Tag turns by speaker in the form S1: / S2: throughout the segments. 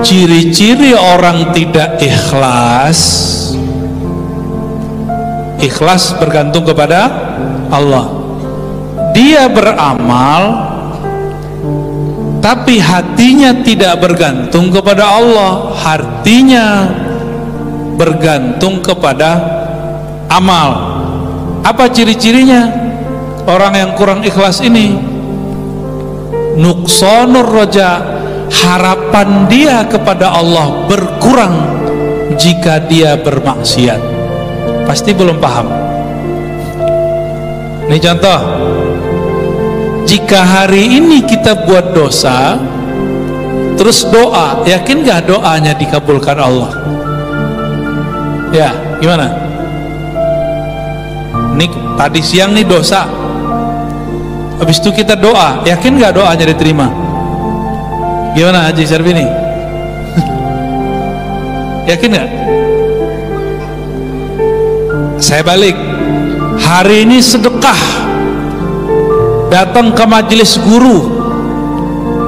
S1: Ciri-ciri orang tidak ikhlas. Ikhlas bergantung kepada Allah. Dia beramal tapi hatinya tidak bergantung kepada Allah, hatinya bergantung kepada amal. Apa ciri-cirinya orang yang kurang ikhlas ini? Nuqsanur raja, harapan dia kepada Allah berkurang jika dia bermaksiat. Pasti belum paham. Ini contoh, jika hari ini kita buat dosa terus doa, yakin gak doanya dikabulkan Allah? Ya, gimana? Ini tadi siang nih dosa, habis itu kita doa, yakin gak doanya diterima? Gimana Haji Syarbini? Yakin gak? Saya balik, hari ini sedekah, datang ke majelis guru,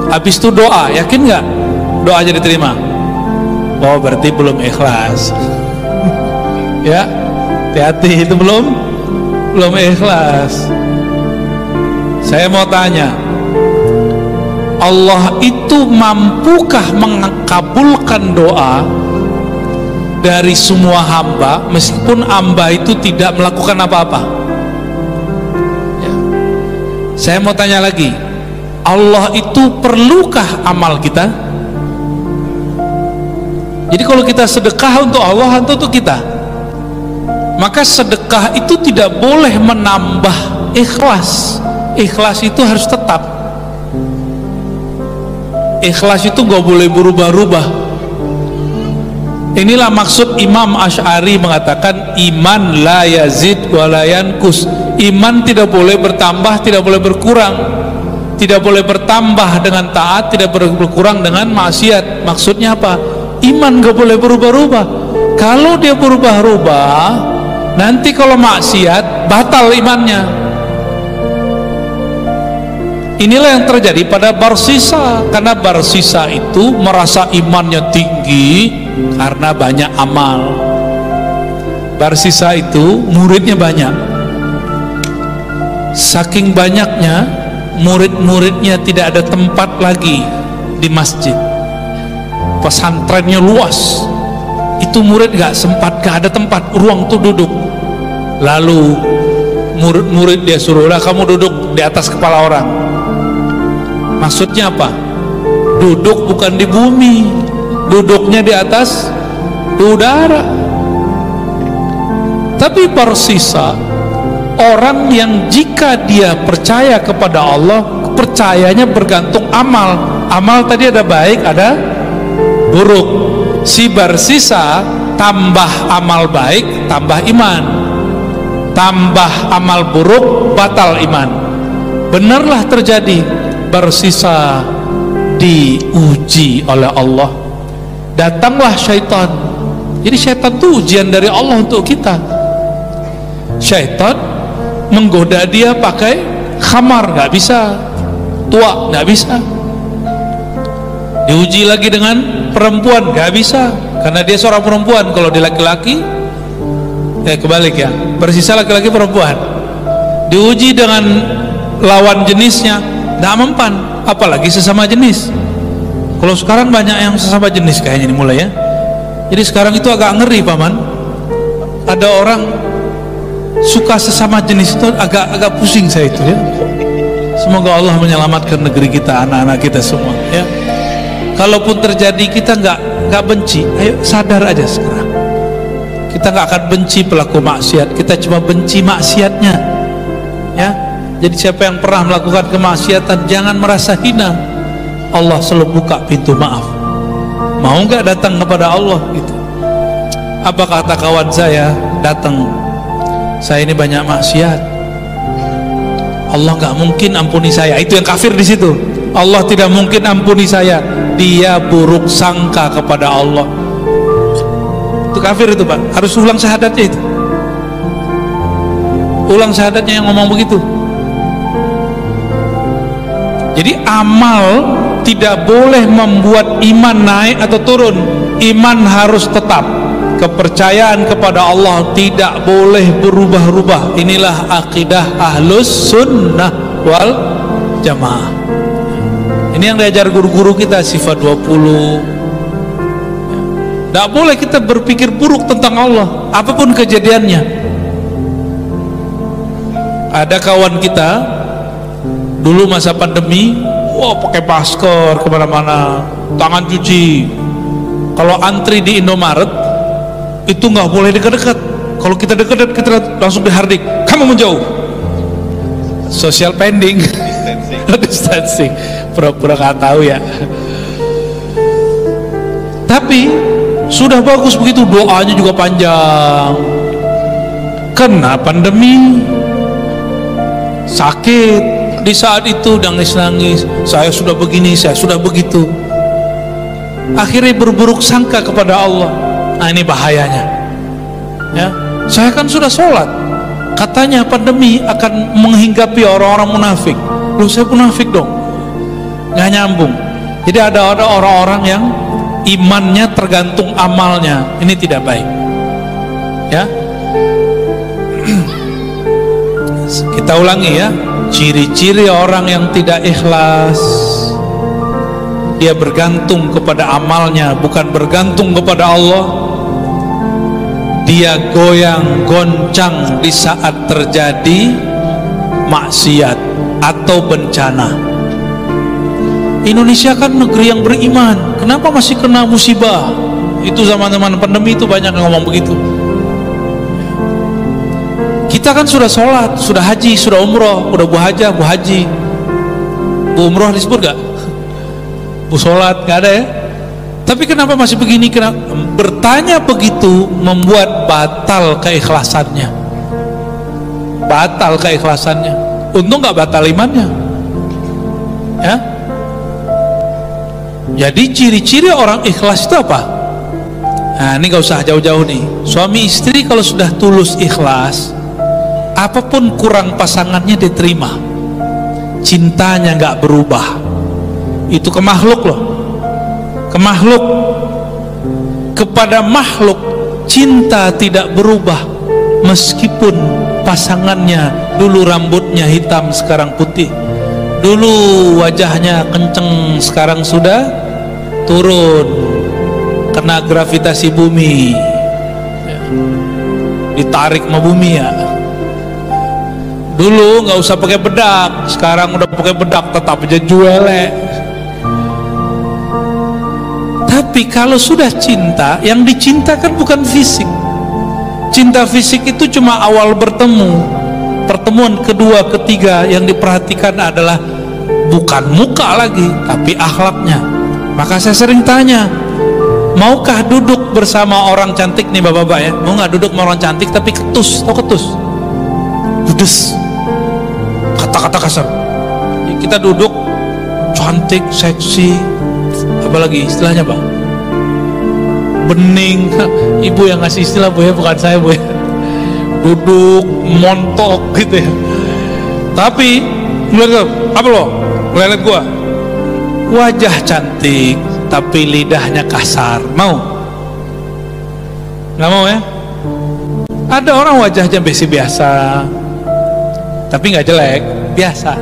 S1: habis itu doa, yakin gak doanya diterima? Oh, berarti belum ikhlas. Ya, hati-hati, itu belum ikhlas. Saya mau tanya, Allah itu mampukah mengabulkan doa dari semua hamba meskipun hamba itu tidak melakukan apa-apa? Ya. Saya mau tanya lagi, Allah itu perlukah amal kita? Jadi kalau kita sedekah untuk Allah atau untuk kita, maka sedekah itu tidak boleh menambah ikhlas. Ikhlas itu harus tetap. Ikhlas itu gak boleh berubah-ubah. Inilah maksud Imam Asy'ari mengatakan iman la yazid wa la yankus. Iman tidak boleh bertambah, tidak boleh berkurang. Tidak boleh bertambah dengan taat, tidak berkurang dengan maksiat. Maksudnya apa? Iman gak boleh berubah-ubah. Kalau dia berubah-ubah, nanti kalau maksiat batal imannya. Inilah yang terjadi pada Barsisa, karena Barsisa itu merasa imannya tinggi karena banyak amal. Barsisa itu muridnya banyak, saking banyaknya murid-muridnya tidak ada tempat lagi di masjid. Pesantrennya luas, itu murid gak sempat, gak ada tempat ruang tuh duduk. Lalu murid-murid dia suruh, lah kamu duduk di atas kepala orang. Maksudnya apa? Duduk bukan di bumi, duduknya di atas udara. Tapi Barsisa orang yang jika dia percaya kepada Allah, percayanya bergantung amal. Amal tadi ada baik, ada buruk. Si Barsisa tambah amal baik, tambah iman. Tambah amal buruk, batal iman. Benarlah terjadi. Barsisa diuji oleh Allah. Datanglah syaitan. Jadi syaitan itu ujian dari Allah untuk kita. Syaitan menggoda dia pakai khamar, nggak bisa. Tua, nggak bisa. Diuji lagi dengan perempuan, nggak bisa, karena dia seorang perempuan. Kalau dia laki-laki, kebalik ya. Barsisa laki-laki, perempuan. Diuji dengan lawan jenisnya, nggak mempan, apalagi sesama jenis. Kalau sekarang banyak yang sesama jenis kayaknya ini mulai ya. Jadi sekarang itu agak ngeri paman. Ada orang suka sesama jenis itu, agak pusing saya itu ya. Semoga Allah menyelamatkan negeri kita, anak-anak kita semua ya. Kalaupun terjadi kita nggak benci, ayo sadar aja sekarang. Kita nggak akan benci pelaku maksiat, kita cuma benci maksiatnya ya. Jadi siapa yang pernah melakukan kemaksiatan jangan merasa hina. Allah selalu buka pintu maaf. Mau nggak datang kepada Allah gitu? Apa kata kawan saya datang, saya ini banyak maksiat, Allah nggak mungkin ampuni saya. Itu yang kafir di situ. Allah tidak mungkin ampuni saya. Dia buruk sangka kepada Allah. Itu kafir itu Pak. Harus ulang syahadatnya itu. Ulang syahadatnya yang ngomong begitu. Jadi amal tidak boleh membuat iman naik atau turun. Iman harus tetap. Kepercayaan kepada Allah tidak boleh berubah-ubah. Inilah akidah Ahlus Sunnah wal Jamaah. Ini yang diajar guru-guru kita, sifat 20. Tidak boleh kita berpikir buruk tentang Allah, apapun kejadiannya. Ada kawan kita dulu masa pandemi, wah pakai masker kemana-mana, tangan cuci. Kalau antri di Indomaret itu nggak boleh dekat-dekat. Kalau kita dekat, kita langsung dihardik, kamu menjauh. Social pending, distancing, pura-pura nggak tahu ya. Tapi sudah bagus begitu, doanya juga panjang. Kena pandemi, sakit, di saat itu nangis-nangis, saya sudah begini, saya sudah begitu. Akhirnya berburuk sangka kepada Allah. Nah, ini bahayanya ya. Saya kan sudah sholat, katanya pandemi akan menghinggapi orang-orang munafik. Loh, saya munafik dong? Nggak nyambung. Jadi ada orang-orang yang imannya tergantung amalnya. Ini tidak baik ya. Kita ulangi ya, ciri-ciri orang yang tidak ikhlas, dia bergantung kepada amalnya, bukan bergantung kepada Allah. Dia goyang goncang di saat terjadi maksiat atau bencana. Indonesia kan negeri yang beriman, kenapa masih kena musibah? Itu zaman-zaman pandemi itu banyak yang ngomong begitu. Kita kan sudah sholat, sudah haji, sudah umroh, udah bu hajah, bu haji, bu umroh disebut gak? Bu sholat gak ada ya? Tapi kenapa masih begini? Kenapa? Bertanya begitu membuat batal keikhlasannya. Batal keikhlasannya. Untung gak batal imannya ya. Jadi ciri-ciri orang ikhlas itu apa? Nah, ini gak usah jauh-jauh nih. Suami istri kalau sudah tulus ikhlas, apapun kurang pasangannya diterima, cintanya gak berubah. Itu ke makhluk loh, ke makhluk. Kepada makhluk cinta tidak berubah, meskipun pasangannya dulu rambutnya hitam sekarang putih, dulu wajahnya kenceng sekarang sudah turun, kena gravitasi bumi ya, ditarik sama bumi ya. Dulu nggak usah pakai bedak, sekarang udah pakai bedak tetap aja juelek. Tapi kalau sudah cinta, yang dicintakan bukan fisik. Cinta fisik itu cuma awal bertemu. Pertemuan kedua, ketiga yang diperhatikan adalah bukan muka lagi, tapi akhlaknya. Maka saya sering tanya, maukah duduk bersama orang cantik nih bapak-bapak ya? Mau nggak duduk sama orang cantik tapi ketus, tau ketus? Judes, kata-kata kasar. Kita duduk cantik, seksi, apalagi istilahnya bang, bening. Ibu yang ngasih istilah bu ya, bukan saya bu ya. Duduk montok gitu ya. Tapi ngeliat apa lo? Ngeliat gua wajah cantik tapi lidahnya kasar, mau? Nggak mau ya? Ada orang wajahnya biasa tapi nggak jelek, biasa,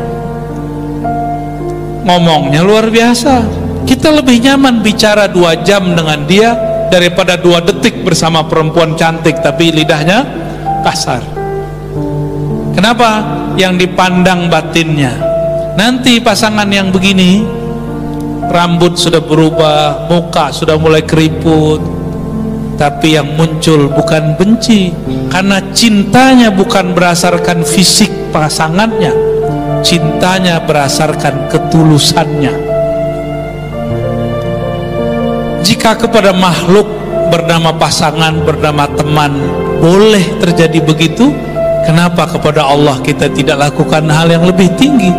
S1: ngomongnya luar biasa. Kita lebih nyaman bicara 2 jam dengan dia daripada 2 detik bersama perempuan cantik tapi lidahnya kasar. Kenapa? Yang dipandang batinnya. Nanti pasangan yang begini, rambut sudah berubah, muka sudah mulai keriput, tapi yang muncul bukan benci, karena cintanya bukan berdasarkan fisik pasangannya, cintanya berdasarkan ketulusannya. Jika kepada makhluk bernama pasangan, bernama teman boleh terjadi begitu, kenapa kepada Allah kita tidak lakukan hal yang lebih tinggi?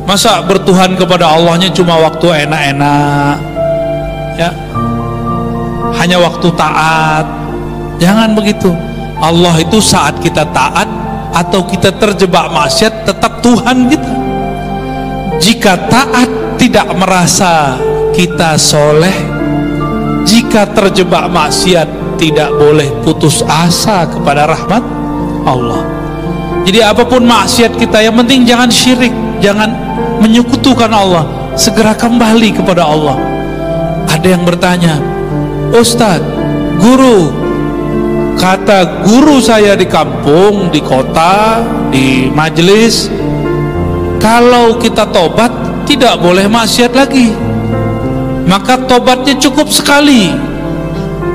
S1: Masa bertuhan kepada Allahnya cuma waktu enak-enak ya, hanya waktu taat? Jangan begitu. Allah itu saat kita taat atau kita terjebak maksiat tetap Tuhan kita. jika taat tidak merasa kita soleh, jika terjebak maksiat tidak boleh putus asa kepada rahmat Allah. Jadi apapun maksiat kita, yang penting jangan syirik, jangan menyekutukan Allah, segera kembali kepada Allah. Ada yang bertanya, Ustadz, guru, kata guru saya di kampung, di kota, di majelis, kalau kita tobat tidak boleh maksiat lagi, maka tobatnya cukup sekali.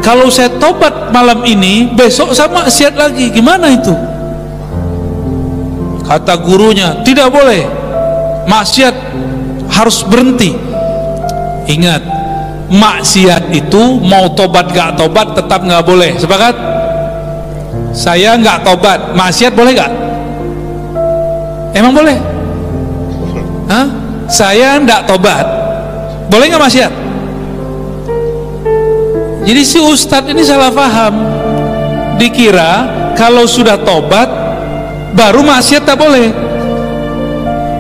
S1: Kalau saya tobat malam ini, besok saya maksiat lagi, gimana itu? Kata gurunya, tidak boleh, maksiat harus berhenti. Ingat, maksiat itu mau tobat gak tobat tetap gak boleh. Sepakat? Saya gak tobat, maksiat boleh gak? Emang boleh? Hah? Saya gak tobat, boleh gak maksiat? Jadi si ustadz ini salah paham, dikira kalau sudah tobat baru maksiat tak boleh.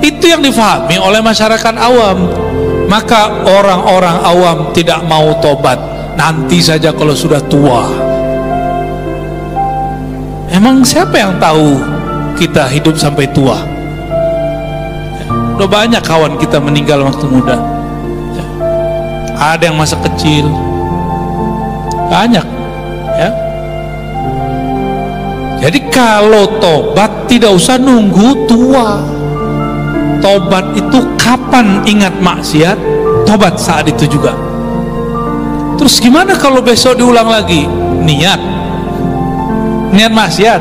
S1: Itu yang difahami oleh masyarakat awam. Maka orang-orang awam tidak mau tobat, nanti saja kalau sudah tua. Emang siapa yang tahu kita hidup sampai tua? Udah banyak kawan kita meninggal waktu muda. Ada yang masa kecil, banyak ya. Jadi kalau tobat tidak usah nunggu tua. Tobat itu kapan ingat maksiat, tobat saat itu juga. Terus gimana kalau besok diulang lagi? Niat maksiat,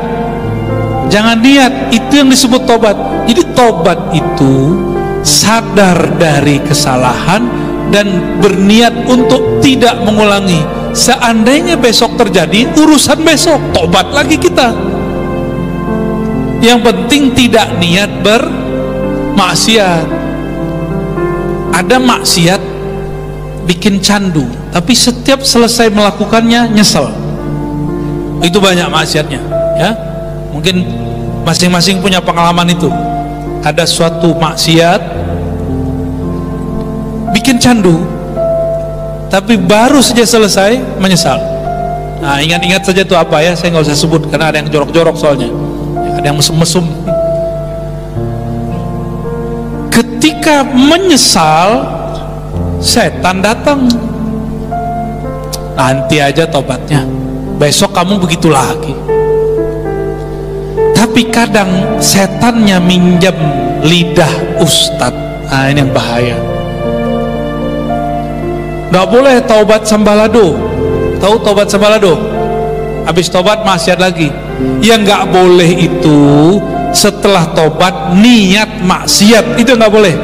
S1: jangan niat, itu yang disebut tobat. Jadi tobat itu sadar dari kesalahan dan berniat untuk tidak mengulangi. Seandainya besok terjadi, urusan besok, tobat lagi kita. Yang penting tidak niat bermaksiat. Ada maksiat bikin candu, tapi setiap selesai melakukannya nyesel. Itu banyak maksiatnya ya. Mungkin masing-masing punya pengalaman itu. Ada suatu maksiat bikin candu, tapi baru saja selesai menyesal. Nah, ingat-ingat saja itu apa ya, saya nggak usah sebut karena ada yang jorok-jorok soalnya, ada yang mesum-mesum. Ketika menyesal, setan datang. Nanti aja tobatnya, besok kamu begitu lagi. Tapi kadang setannya minjam lidah ustadz. Nah, ini yang bahaya. Nggak boleh taubat sambalado. Tahu taubat sambalado? Habis tobat maksiat lagi. Yang nggak boleh itu setelah tobat niat maksiat, itu nggak boleh.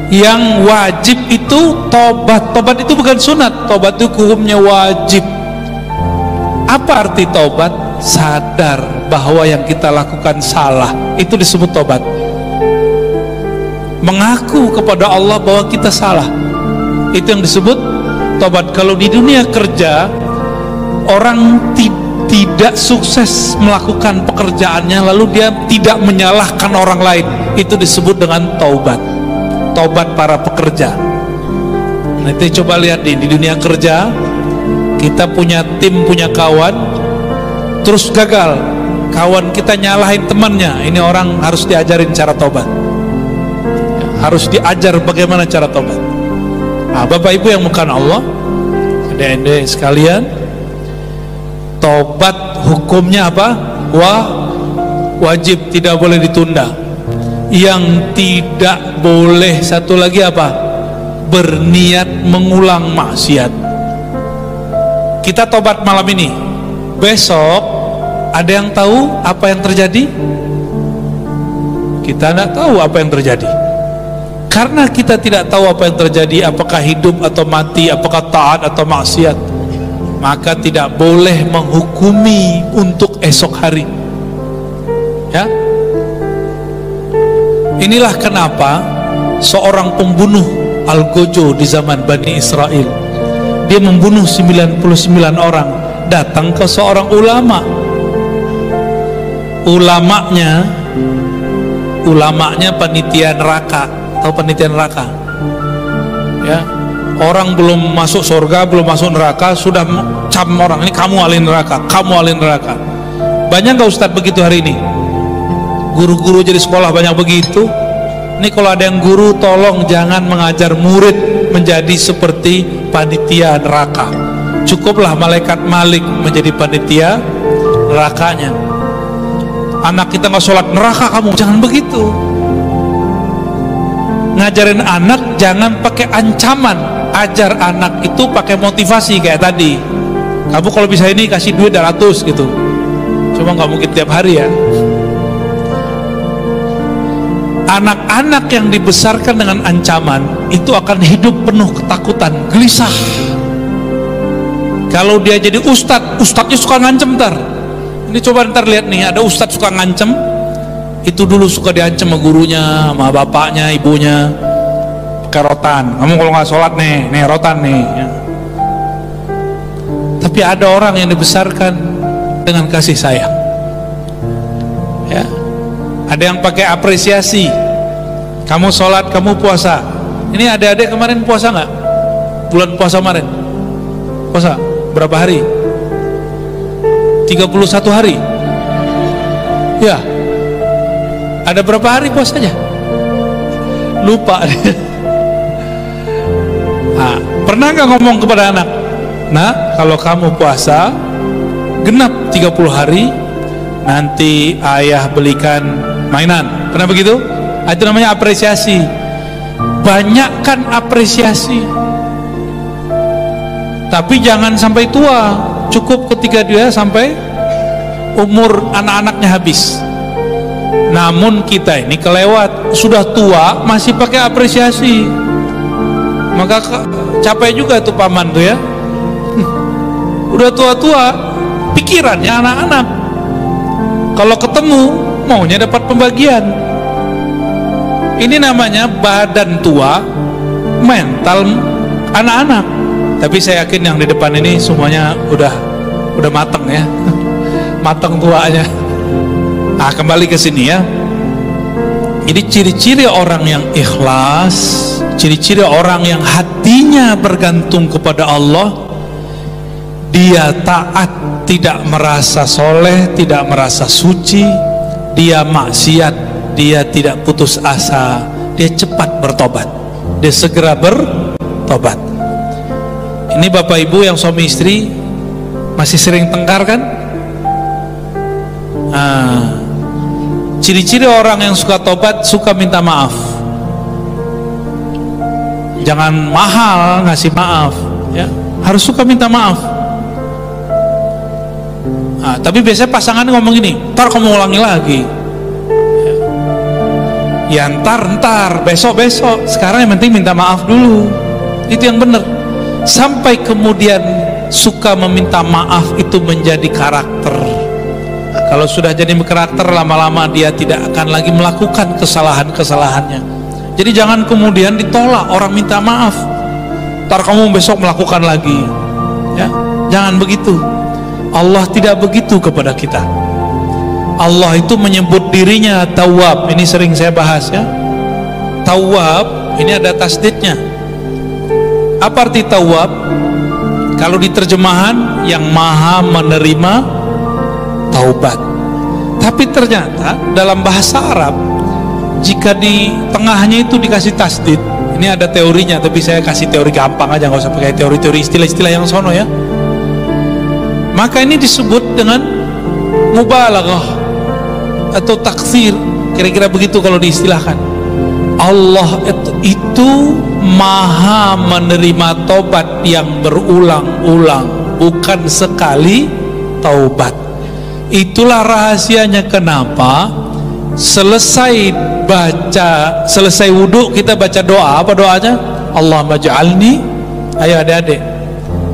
S1: Yang wajib itu tobat. Tobat itu bukan sunat. Tobat itu hukumnya wajib. Apa arti tobat? Sadar bahwa yang kita lakukan salah, itu disebut tobat. Mengaku kepada Allah bahwa kita salah, itu yang disebut tobat. Kalau di dunia kerja, orang tidak sukses melakukan pekerjaannya lalu dia tidak menyalahkan orang lain, itu disebut dengan taubat. Taubat para pekerja. Nanti coba lihat di dunia kerja, kita punya tim, punya kawan, terus gagal, kawan kita nyalahin temannya. Ini orang harus diajarin cara tobat, harus diajar bagaimana cara tobat. Nah, Bapak Ibu yang bukan Allah, adik-adik sekalian, tobat hukumnya apa? Wajib, tidak boleh ditunda. Yang tidak boleh satu lagi apa? Berniat mengulang maksiat. Kita tobat malam ini, besok ada yang tahu apa yang terjadi? Kita tidak tahu apa yang terjadi. Karena kita tidak tahu apa yang terjadi, apakah hidup atau mati, apakah taat atau maksiat, maka tidak boleh menghukumi untuk esok hari. Ya, inilah kenapa seorang pembunuh Al-Gojo di zaman Bani Israel, dia membunuh 99 orang, datang ke seorang ulama. Ulamanya ulamanya panitia neraka. Tahu panitia neraka? Ya, orang belum masuk surga, belum masuk neraka, sudah cam orang, ini kamu ahli neraka, kamu ahli neraka. Banyak nggak Ustadz begitu hari ini? Guru-guru jadi sekolah banyak begitu. Ini kalau ada yang guru, tolong jangan mengajar murid menjadi seperti panitia neraka. Cukuplah malaikat Malik menjadi panitia nerakanya. Anak kita nggak sholat, neraka kamu, jangan begitu. Ngajarin anak jangan pakai ancaman, ajar anak itu pakai motivasi kayak tadi. Kamu kalau bisa ini kasih duit 200 gitu. Cuma nggak mungkin tiap hari ya. Anak-anak yang dibesarkan dengan ancaman itu akan hidup penuh ketakutan, gelisah. Kalau dia jadi ustadznya suka ngancem ntar. Ini coba ntar lihat nih, ada ustadz suka ngancem. Itu dulu suka diancem sama gurunya, sama bapaknya, ibunya, pakai rotan. Kamu kalau nggak sholat nih rotan nih. Ya. Tapi ada orang yang dibesarkan dengan kasih sayang. Ya. Ada yang pakai apresiasi. Kamu sholat, kamu puasa. Ini adik-adik kemarin puasa nggak? Bulan puasa kemarin puasa berapa hari? 31 hari. Ya. Ada berapa hari puasanya? Lupa. Nah, pernah nggak ngomong kepada anak, nah kalau kamu puasa genap 30 hari, nanti ayah belikan mainan. Pernah begitu? Itu namanya apresiasi. Banyakkan apresiasi. Tapi jangan sampai tua. Cukup ketika dia sampai umur anak-anaknya habis. Namun kita ini kelewat, sudah tua masih pakai apresiasi. Maka capek juga tuh paman tuh ya. Udah tua-tua, pikirannya anak-anak. Kalau ketemu maunya dapat pembagian. Ini namanya badan tua, mental anak-anak. Tapi saya yakin yang di depan ini semuanya udah mateng ya. Mateng tuanya. Nah, kembali ke sini ya. Jadi ciri-ciri orang yang ikhlas, ciri-ciri orang yang hatinya bergantung kepada Allah, dia taat, tidak merasa soleh, tidak merasa suci, dia maksiat, dia tidak putus asa, dia cepat bertobat, dia segera bertobat. Ini bapak ibu yang suami istri masih sering tengkar kan? Nah, ciri-ciri orang yang suka tobat, suka minta maaf. Jangan mahal ngasih maaf ya, harus suka minta maaf. Nah, tapi biasanya pasangan ngomong gini, ntar kamu ulangi lagi ya, ntar besok, sekarang yang penting minta maaf dulu. Itu yang benar. Sampai kemudian suka meminta maaf itu menjadi karakter. Kalau sudah jadi karakter, lama-lama dia tidak akan lagi melakukan kesalahan-kesalahannya. Jadi jangan kemudian ditolak orang minta maaf, ntar kamu besok melakukan lagi ya, jangan begitu. Allah tidak begitu kepada kita. Allah itu menyebut dirinya Tawwab. Ini sering saya bahas ya. Tawwab ini ada tasdidnya. Apa arti Tawwab? Kalau di terjemahan, yang maha menerima taubat. Tapi ternyata dalam bahasa Arab, jika di tengahnya itu dikasih tasdid, ini ada teorinya, tapi saya kasih teori gampang aja, nggak usah pakai teori-teori istilah-istilah yang sono ya. Maka ini disebut dengan mubalaghah atau taksir, kira-kira begitu kalau diistilahkan. Allah itu maha menerima taubat yang berulang-ulang, bukan sekali taubat. Itulah rahasianya kenapa selesai wudhu kita baca doa. Apa doanya? Allahumma ja'alni, ayo adik-adik,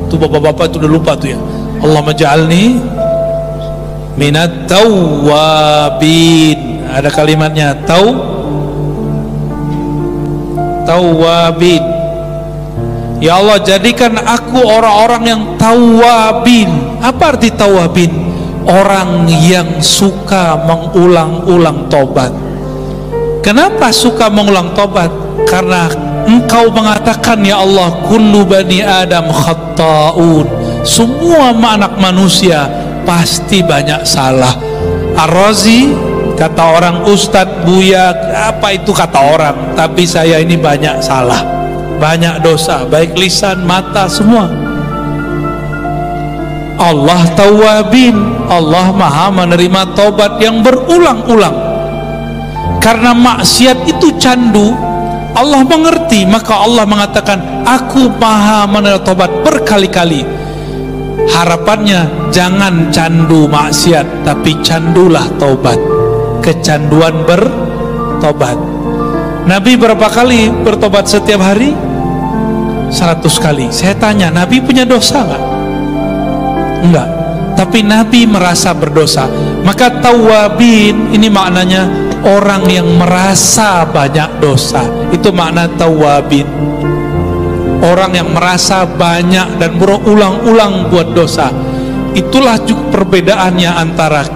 S1: tuh bapak-bapak itu udah lupa tuh ya. Allahumma ja'alni minat tawwabin. Ada kalimatnya, tawwabin. Ya Allah, jadikan aku orang-orang yang tawwabin. Apa arti tawwabin? Orang yang suka mengulang-ulang tobat. Kenapa suka mengulang tobat? Karena engkau mengatakan, ya Allah, kullu bani Adam khatta'un, semua anak manusia pasti banyak salah. Ar-Razi, kata orang Ustadz Buya, apa itu kata orang, tapi saya ini banyak salah, banyak dosa, baik lisan, mata, semua. Allah Tawwabin, Allah maha menerima tobat yang berulang-ulang. Karena maksiat itu candu, Allah mengerti, maka Allah mengatakan, aku maha menerima tobat berkali-kali. Harapannya jangan candu maksiat, tapi candulah tobat, kecanduan bertobat. Nabi berapa kali bertobat setiap hari? 100 kali. Saya tanya, Nabi punya dosa nggak? Enggak. Tapi Nabi merasa berdosa. Maka tawabin ini maknanya orang yang merasa banyak dosa. Itu makna tawabin. Orang yang merasa banyak dan berulang-ulang buat dosa. Itulah juga perbedaannya antara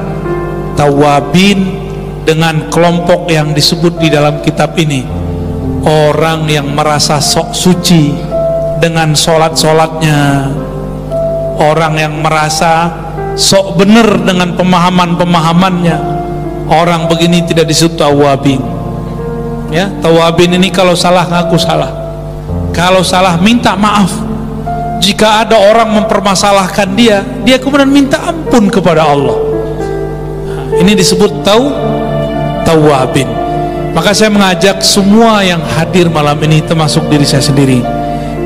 S1: tawabin dengan kelompok yang disebut di dalam kitab ini. Orang yang merasa sok suci dengan sholat-sholatnya, orang yang merasa sok benar dengan pemahaman-pemahamannya. Orang begini tidak disebut tawabin. Ya, tawabin ini kalau salah ngaku salah, kalau salah minta maaf. Jika ada orang mempermasalahkan dia kemudian minta ampun kepada Allah. Ini disebut tawabin. Maka saya mengajak semua yang hadir malam ini, termasuk diri saya sendiri,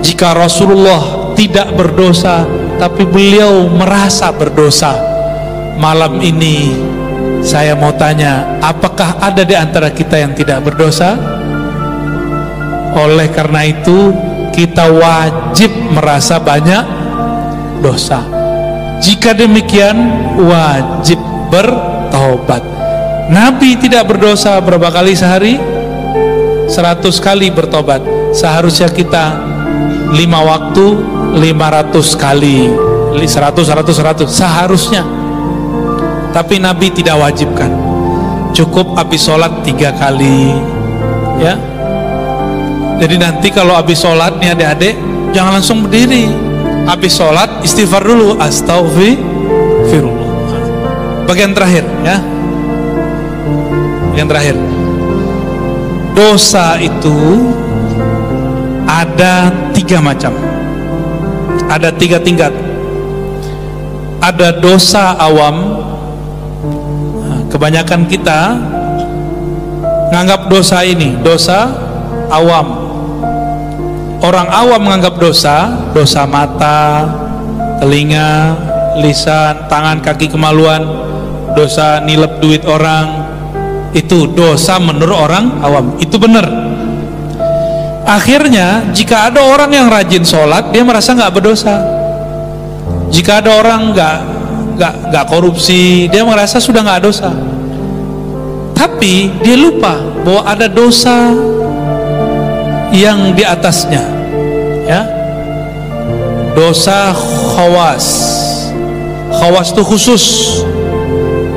S1: jika Rasulullah tidak berdosa tapi beliau merasa berdosa, malam ini saya mau tanya, apakah ada di antara kita yang tidak berdosa? Oleh karena itu kita wajib merasa banyak dosa. Jika demikian wajib bertobat. Nabi tidak berdosa berapa kali sehari? 100 kali bertobat. Seharusnya kita 5 waktu 500 kali, 100 seharusnya. Tapi Nabi tidak wajibkan, cukup habis sholat 3 kali, ya. Jadi nanti kalau habis sholat nih adik-adik, jangan langsung berdiri. Habis sholat istighfar dulu, astaghfirullah. Bagian terakhir, ya. Bagian terakhir. Dosa itu ada 3 macam. Ada 3 tingkat. Ada dosa awam. Kebanyakan kita menganggap dosa ini dosa awam. Orang awam menganggap dosa mata, telinga, lisan, tangan, kaki kemaluan, dosa nilep duit orang, itu dosa menurut orang awam. Itu benar. Akhirnya jika ada orang yang rajin sholat, dia merasa nggak berdosa. Jika ada orang nggak korupsi, dia merasa sudah nggak dosa. Tapi dia lupa bahwa ada dosa yang di atasnya, ya. Dosa khawas. Khawas itu khusus.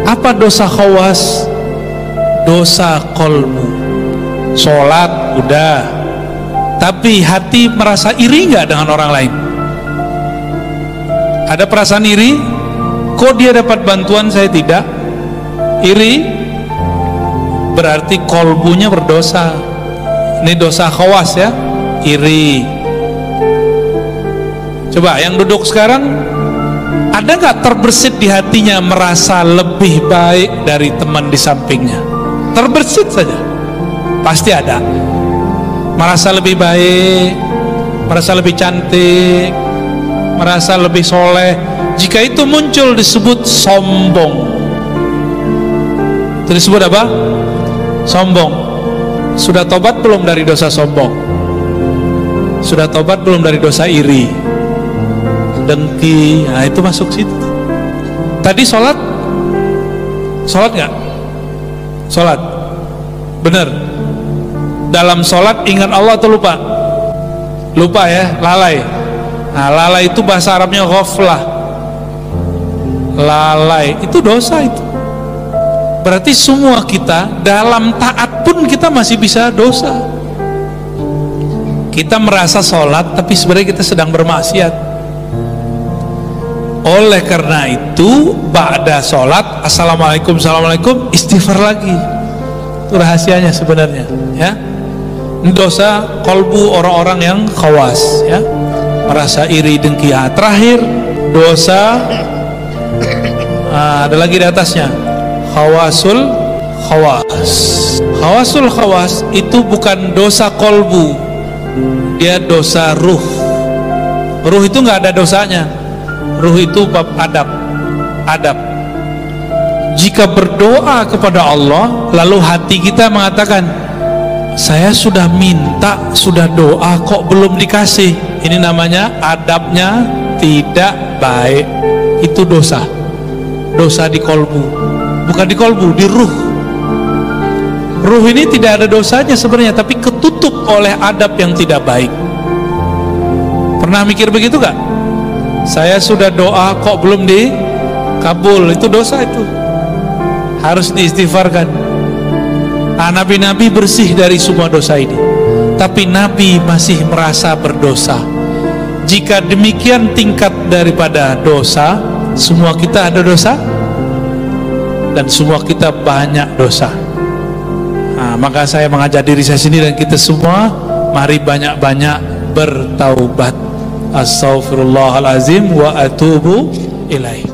S1: Apa dosa khawas? Dosa kolbu. Sholat udah, tapi hati merasa iri nggak dengan orang lain? Ada perasaan iri? Kok dia dapat bantuan saya tidak? Iri? Berarti kolbunya berdosa. Ini dosa khawas, ya, iri. Coba yang duduk sekarang, ada nggak terbersit di hatinya merasa lebih baik dari teman di sampingnya? Terbersit saja, pasti ada. Merasa lebih baik, merasa lebih cantik, merasa lebih soleh. Jika itu muncul disebut sombong. Itu disebut apa? Sombong. Sudah tobat belum dari dosa sombong? Sudah tobat belum dari dosa iri, dengki? Nah, itu masuk situ. Tadi sholat nggak? Sholat, bener. Dalam sholat ingat Allah atau lupa? Lupa, ya, lalai. Nah, lalai itu bahasa Arabnya ghaflah. Lalai itu dosa itu. Berarti semua kita dalam taat pun kita masih bisa dosa. Kita merasa sholat tapi sebenarnya kita sedang bermaksiat. Oleh karena itu ba'da sholat assalamualaikum assalamualaikum istighfar lagi. Itu rahasianya sebenarnya, ya. Dosa kolbu orang-orang yang khawas, ya, merasa iri dengki. Terakhir dosa ada lagi di atasnya, khawasul khawas. Khawasul khawas itu bukan dosa kolbu, dia dosa ruh. Ruh itu nggak ada dosanya. Ruh itu bab adab. Jika berdoa kepada Allah lalu hati kita mengatakan, saya sudah minta, sudah doa kok belum dikasih, ini namanya adabnya tidak baik. Itu dosa. Dosa di kolbu, bukan di kolbu, di ruh. Ruh ini tidak ada dosanya sebenarnya, tapi ketutup oleh adab yang tidak baik. Pernah mikir begitu gak? Saya sudah doa kok belum dikabul, itu dosa, itu harus diistighfarkan. Nabi-nabi bersih dari semua dosa ini, tapi Nabi masih merasa berdosa. Jika demikian tingkat daripada dosa, semua kita ada dosa dan semua kita banyak dosa. Maka saya mengajak diri saya sendiri dan kita semua, mari banyak-banyak bertaubat. Astaghfirullahalazim wa atubu ilaih.